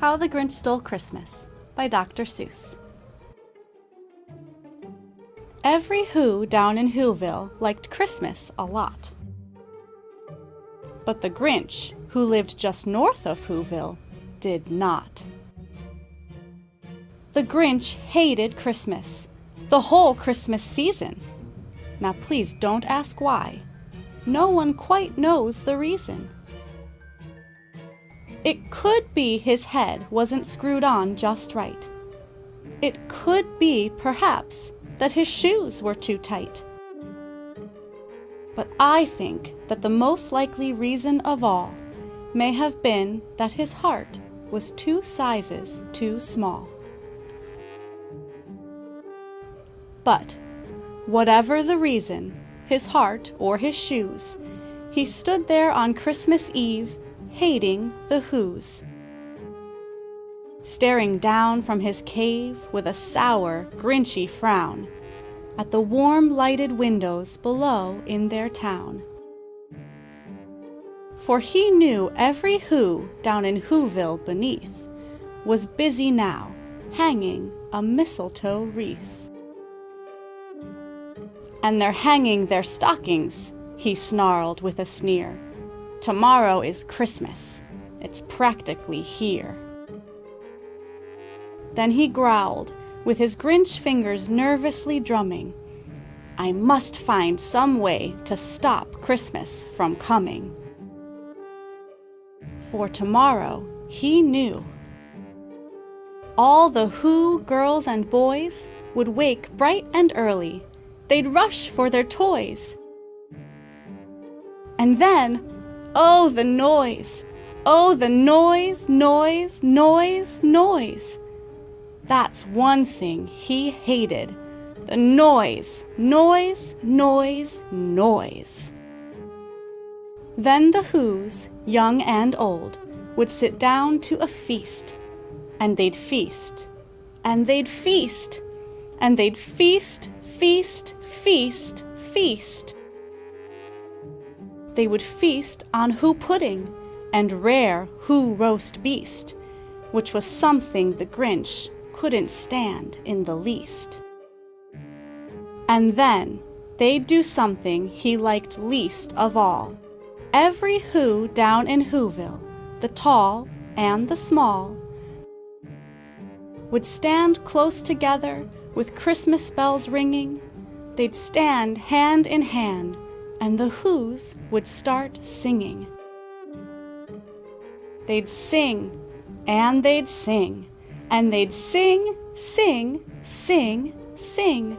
How the Grinch Stole Christmas by Dr. Seuss. Every Who down in Whoville liked Christmas a lot. But the Grinch, who lived just north of Whoville, did not. The Grinch hated Christmas, the whole Christmas season. Now please don't ask why. No one quite knows the reason. It could be his head wasn't screwed on just right. It could be, perhaps, that his shoes were too tight. But I think that the most likely reason of all may have been that his heart was 2 sizes too small. But, whatever the reason, his heart or his shoes, he stood there on Christmas Eve, hating the Whos. Staring down from his cave with a sour, Grinchy frown at the warm lighted windows below in their town. For he knew every Who down in Whoville beneath was busy now, hanging a mistletoe wreath. And they're hanging their stockings, he snarled with a sneer. Tomorrow is Christmas. It's practically here. Then he growled, with his Grinch fingers nervously drumming, I must find some way to stop Christmas from coming. For tomorrow, he knew, all the Who girls and boys would wake bright and early. They'd rush for their toys. And then, oh, the noise! Oh, the noise, noise, noise, noise! That's one thing he hated. The noise, noise, noise, noise. Then the Whos, young and old, would sit down to a feast. And they'd feast. And they'd feast. And they'd feast, feast, feast, feast. They would feast on Who pudding and rare Who roast beast, which was something the Grinch couldn't stand in the least. And then they'd do something he liked least of all. Every Who down in Whoville, the tall and the small, would stand close together with Christmas bells ringing. They'd stand hand in hand, and the Whos would start singing. They'd sing, and they'd sing, and they'd sing, sing, sing, sing.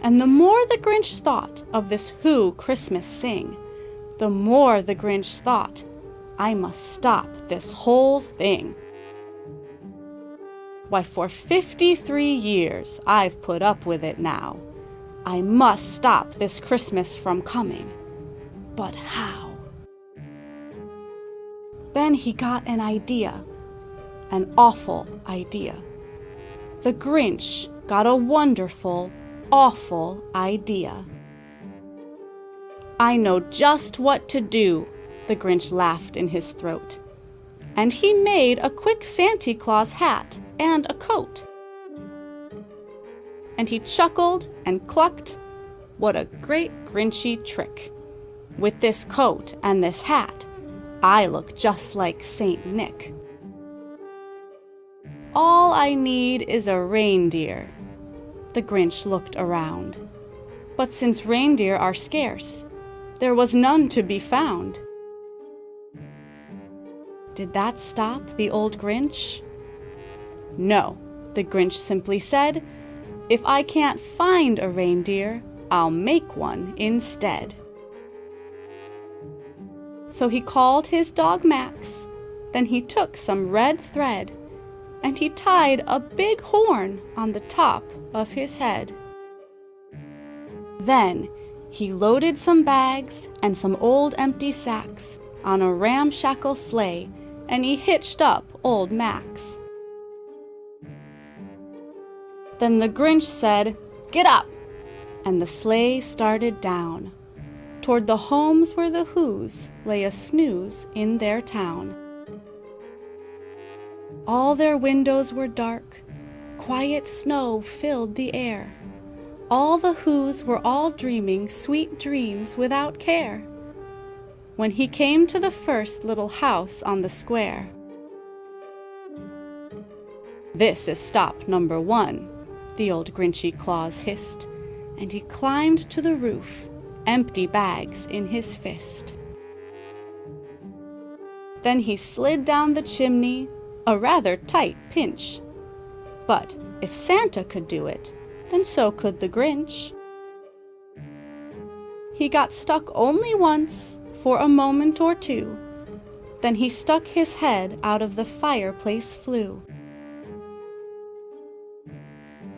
And the more the Grinch thought of this Who Christmas sing, the more the Grinch thought, I must stop this whole thing. Why, for 53 years I've put up with it now. I must stop this Christmas from coming. But how? Then he got an idea, an awful idea. The Grinch got a wonderful, awful idea. I know just what to do, the Grinch laughed in his throat. And he made a quick Santa Claus hat and a coat. And he chuckled and clucked, what a great Grinchy trick. With this coat and this hat, I look just like Saint Nick. All I need is a reindeer. The Grinch looked around. But since reindeer are scarce, there was none to be found. Did that stop the old Grinch? No, the Grinch simply said, if I can't find a reindeer, I'll make one instead. So he called his dog Max, then he took some red thread, and he tied a big horn on the top of his head. Then he loaded some bags and some old empty sacks on a ramshackle sleigh, and he hitched up old Max. Then the Grinch said, "Get up!" and the sleigh started down toward the homes where the Whos lay a snooze in their town. All their windows were dark. Quiet snow filled the air. All the Whos were all dreaming sweet dreams without care. When he came to the first little house on the square. "This is stop number 1, the old Grinchy Claus hissed, and he climbed to the roof, empty bags in his fist. Then he slid down the chimney, a rather tight pinch. But if Santa could do it, then so could the Grinch. He got stuck only once, for a moment or two. Then he stuck his head out of the fireplace flue.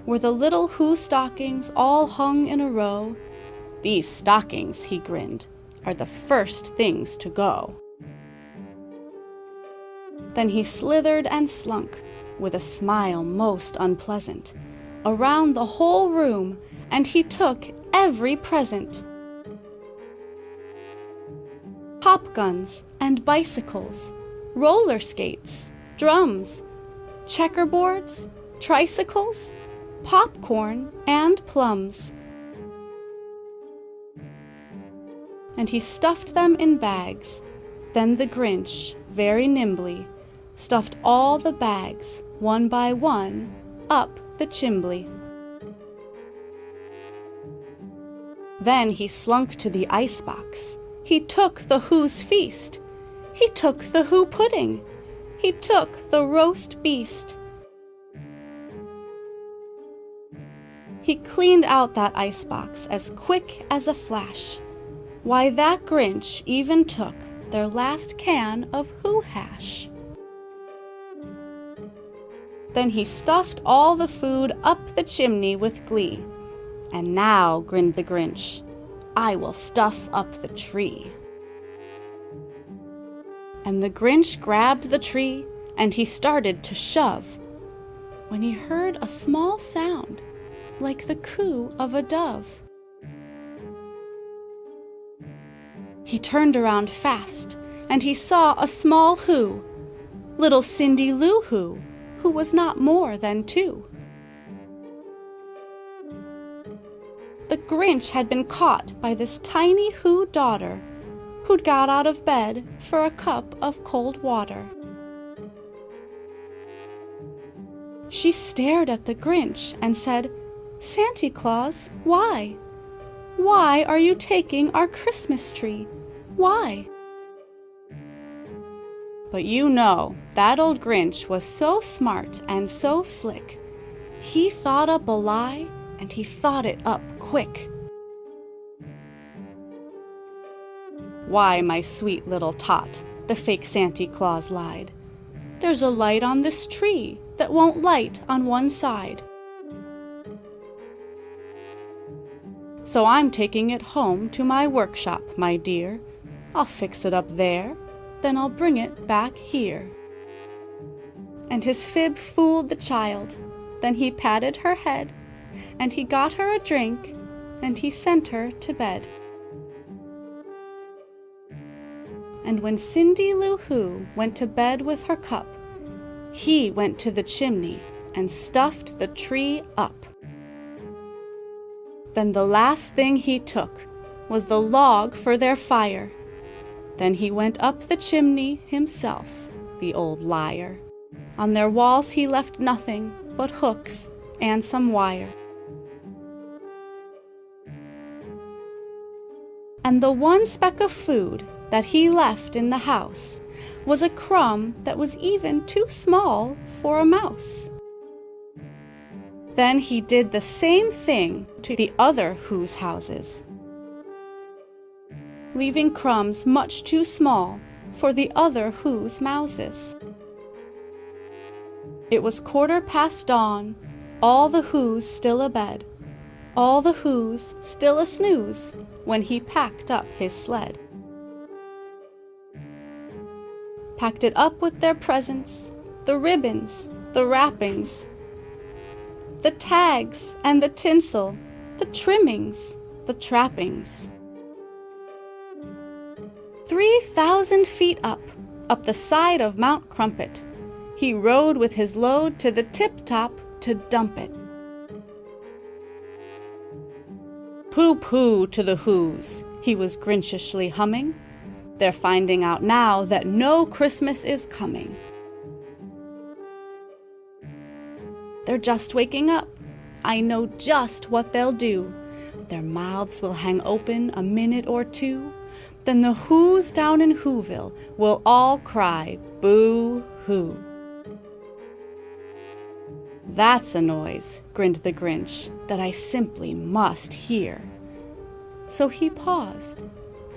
Were the little Who stockings all hung in a row? "These stockings," he grinned, "are the first things to go." Then he slithered and slunk, with a smile most unpleasant, around the whole room, and he took every present. Pop guns and bicycles, roller skates, drums, checkerboards, tricycles, popcorn and plums. And he stuffed them in bags. Then the Grinch, very nimbly, stuffed all the bags, one by one, up the chimbley. Then he slunk to the icebox. He took the Who's feast. He took the Who pudding. He took the roast beast. He cleaned out that icebox as quick as a flash. Why, that Grinch even took their last can of Who hash. Then he stuffed all the food up the chimney with glee. "And now," grinned the Grinch, "I will stuff up the tree." And the Grinch grabbed the tree, and he started to shove, when he heard a small sound, like the coo of a dove. He turned around fast, and he saw a small Who, little Cindy Lou Who was not more than 2. The Grinch had been caught by this tiny Who daughter, who'd got out of bed for a cup of cold water. She stared at the Grinch and said, "Santa Claus, why? Why are you taking our Christmas tree? Why?" But you know, that old Grinch was so smart and so slick. He thought up a lie, and he thought it up quick. "Why, my sweet little tot," the fake Santa Claus lied, "there's a light on this tree that won't light on one side. So I'm taking it home to my workshop, my dear. I'll fix it up there, then I'll bring it back here." And his fib fooled the child. Then he patted her head, and he got her a drink, and he sent her to bed. And when Cindy Lou Who went to bed with her cup, he went to the chimney and stuffed the tree up. Then the last thing he took was the log for their fire. Then he went up the chimney himself, the old liar. On their walls he left nothing but hooks and some wire. And the one speck of food that he left in the house was a crumb that was even too small for a mouse. Then he did the same thing to the other Who's houses, leaving crumbs much too small for the other Who's mouses. It was 1/4 dawn, all the Who's still abed, all the Who's still a snooze, when he packed up his sled. Packed it up with their presents, the ribbons, the wrappings, the tags and the tinsel, the trimmings, the trappings. 3,000 feet up the side of Mount Crumpet, he rode with his load to the tip-top to dump it. Pooh-pooh to the Who's, he was Grinchishly humming. They're finding out now that no Christmas is coming. They're just waking up. I know just what they'll do. Their mouths will hang open a minute or two. Then the Who's down in Whoville will all cry, boo-hoo. That's a noise, grinned the Grinch, that I simply must hear. So he paused,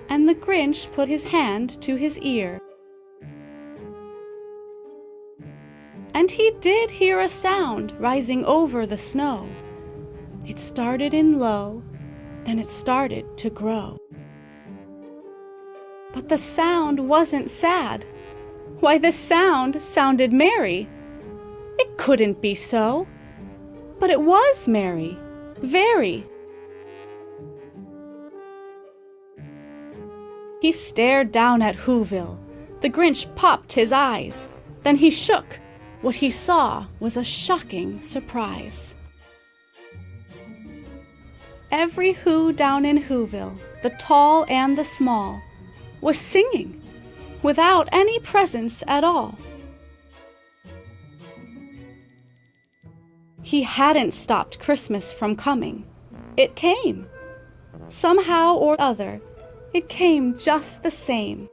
and the Grinch put his hand to his ear. And he did hear a sound rising over the snow. It started in low, then it started to grow. But the sound wasn't sad. Why, the sound sounded merry. It couldn't be so. But it was merry, very. He stared down at Whoville. The Grinch popped his eyes. Then he shook. What he saw was a shocking surprise. Every Who down in Whoville, the tall and the small, was singing without any presents at all. He hadn't stopped Christmas from coming. It came. Somehow or other, it came just the same.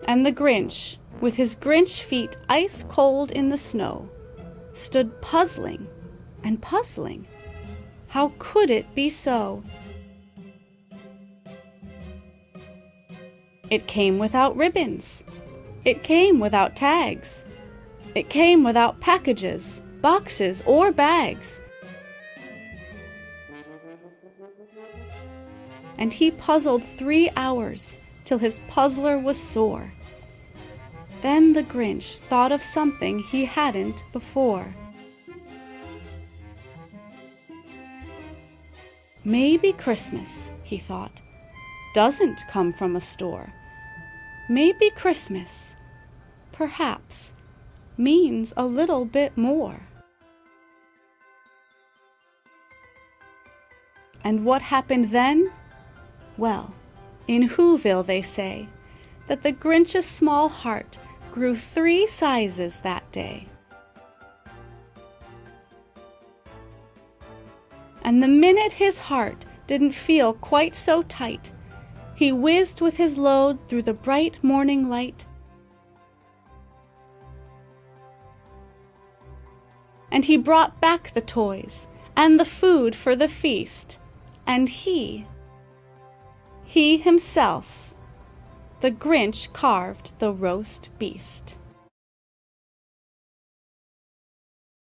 And the Grinch, with his Grinch feet ice cold in the snow, stood puzzling and puzzling. How could it be so? It came without ribbons. It came without tags. It came without packages, boxes, or bags. And he puzzled 3 hours till his puzzler was sore. Then the Grinch thought of something he hadn't before. Maybe Christmas, he thought, doesn't come from a store. Maybe Christmas, perhaps, means a little bit more. And what happened then? Well, in Whoville they say that the Grinch's small heart grew 3 sizes that day. And the minute his heart didn't feel quite so tight, he whizzed with his load through the bright morning light. And he brought back the toys and the food for the feast, and he himself, the Grinch, carved the roast beast.